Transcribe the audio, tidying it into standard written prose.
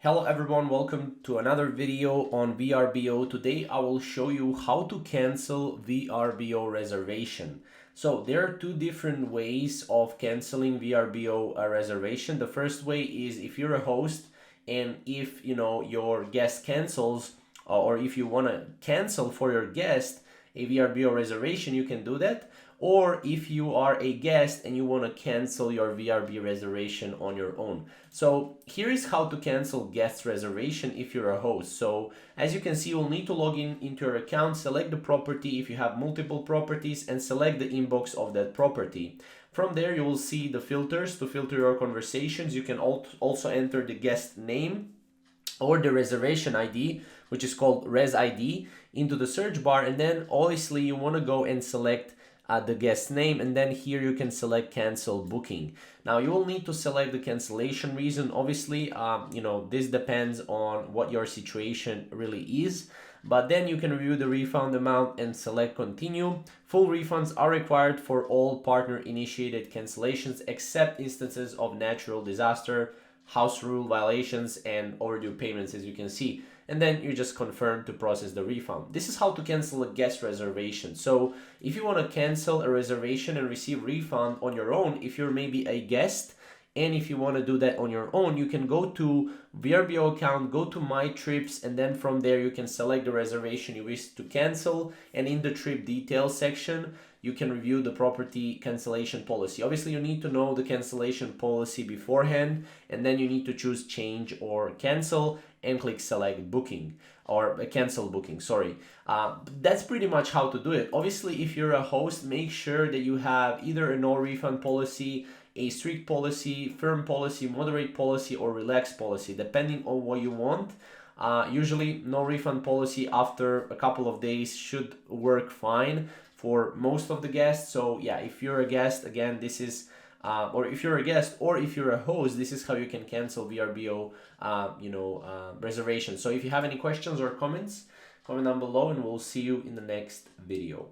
Hello everyone, welcome to another video on VRBO. Today I will show you how to cancel VRBO reservation. So there are two different ways of canceling VRBO reservation. The first way is if you're a host and if your guest cancels or if you want to cancel for your guest a VRBO reservation, you can do that. Or if you are a guest and you want to cancel your VRB reservation on your own. So here is how to cancel guest reservation if you're a host. So as you can see, you'll need to log into your account, select the property if you have multiple properties, and select the inbox of that property. From there, you will see the filters to filter your conversations. You can also enter the guest name or the reservation ID, which is called Res ID, into the search bar. And then obviously you want to go and select the guest name, and then here you can select cancel booking. Now you will need to select the cancellation reason. Obviously, this depends on what your situation really is, but then you can review the refund amount and select continue. Full refunds are required for all partner initiated cancellations except instances of natural disaster, house rule violations, and overdue payments, as you can see. And then you just confirm to process the refund. This is how to cancel a guest reservation. So if you want to cancel a reservation and receive refund on your own, if you're maybe a guest, and if you want to do that on your own, you can go to VRBO account, go to My Trips, and then from there you can select the reservation you wish to cancel. And in the trip details section, you can review the property cancellation policy. Obviously, you need to know the cancellation policy beforehand, and then you need to choose change or cancel and click select booking or cancel booking, sorry. That's pretty much how to do it. Obviously, if you're a host, make sure that you have either a no refund policy, a strict policy, firm policy, moderate policy, or relaxed policy, depending on what you want. Usually no refund policy after a couple of days should work fine for most of the guests. So yeah, if you're a guest, again, this is or if you're a guest or if you're a host, this is how you can cancel VRBO reservation. So if you have any questions or comments, comment down below, and we'll see you in the next video.